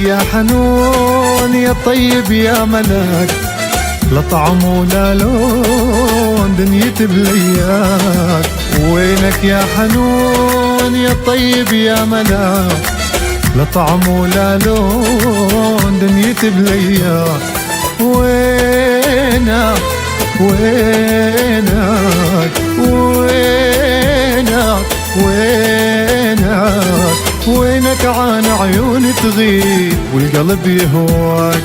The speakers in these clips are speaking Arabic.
يا حنون يا طيب يا ملاك، لا طعم ولا لون دنيتي بلياك. وينك يا حنون يا طيب يا ملاك، لا طعم ولا لون دنيتي بلياك. وينك وينك وينك وينك وينك عن عيوني تغيب والقلب يهواك.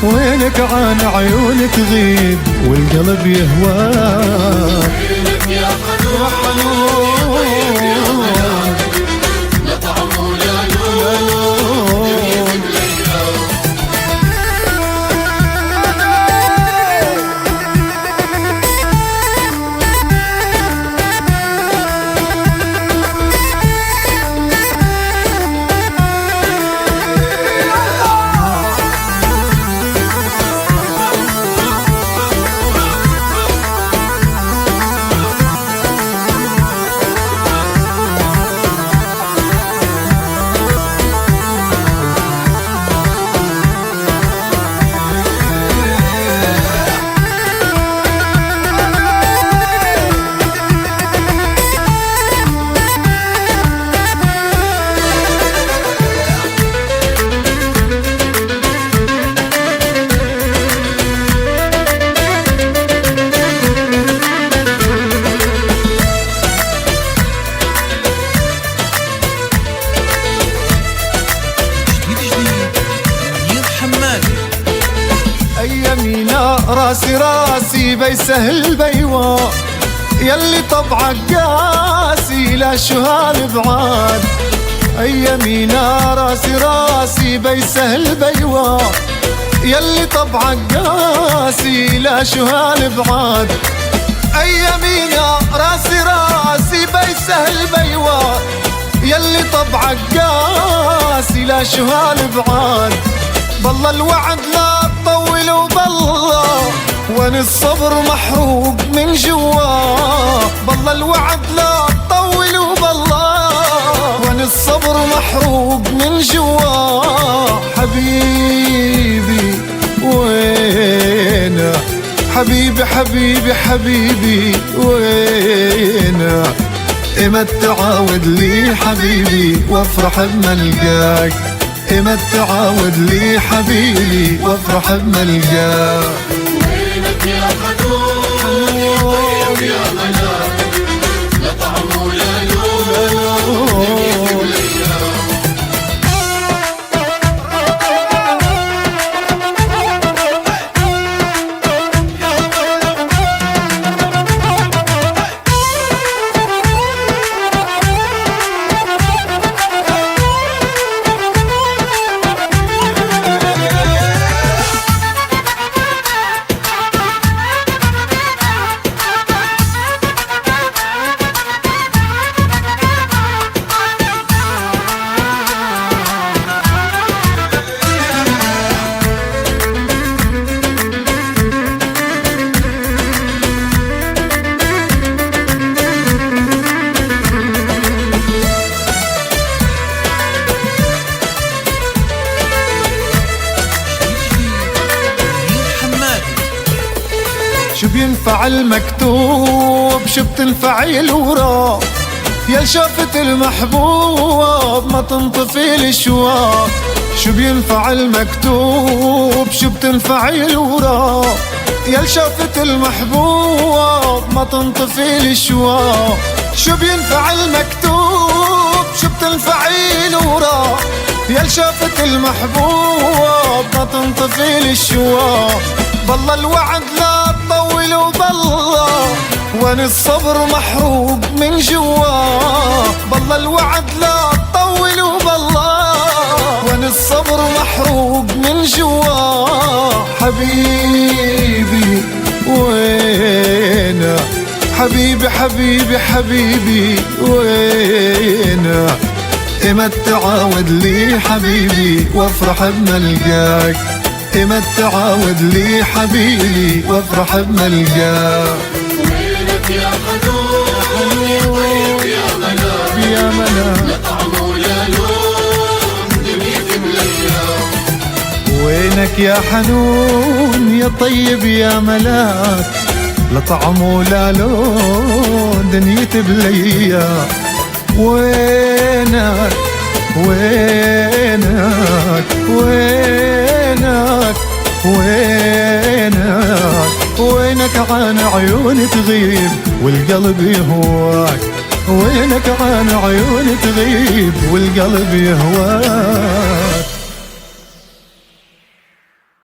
وينك عن عيوني تغيب والقلب يهواك. وينك يا حنون لا طعم ولا لون دنيتي بلياك. أيامينا راسي راسي بيسهل بيوا، يلي طبعك قاسي لا شهال بعاد. أيامينا راسي راسي بيسهل بيوا، يلي طبعك قاسي لا شهال بعاد. أيامينا راسي راسي بيسهل بيوا، يلي طبعك قاسي لا شهال بعاد. بالله الوعد لا تطول وبالله وين الصبر محروق من جواه. بالله الوعد لا تطول وبالله وين الصبر محروق من جواه. حبيبي وينه حبيبي حبيبي حبيبي وينه. إمتى تعاود لي حبيبي وافرح بما القاك. إمتى تعاود لي حبيبي وافرح بما القاك. وينك يا حنون يا طيب يا ملاك، لا طعم ولا لون دنيتي بلياك. شو بينفع المكتوب شو بتنفع الوراق، يا شافت المحبوب ما تنطفي الاشواق. شو بينفع المكتوب شو بتنفع الوراق، يا شافت المحبوب ما تنطفي الاشواق. شو بينفع المكتوب شو بتنفع الوراق، يا شافت المحبوب ما تنطفي الاشواق. بالله الوعد لا تطول وبالله وين الصبر محروق من جواه. بالله الوعد لا تطول وبالله وين الصبر محروق من جواه. حبيبي وينه حبيبي حبيبي حبيبي وينه. إمتى تعاود لي حبيبي وافرح بما القاك. إمتى تعاود لي حبيبي وافرح بما القاك. وينك يا حنون يا طيب يا ملاك، يا ملاك لا طعم ولا لون دنيتي بلياك. يا حنون يا طيب يا ملاك، لا طعم ولا لون دنيتي بليا. وينك وينك وينك وينك وينك عن عيوني تغيب والقلب يهواك، وينك عن عيوني تغيب والقلب يهواك.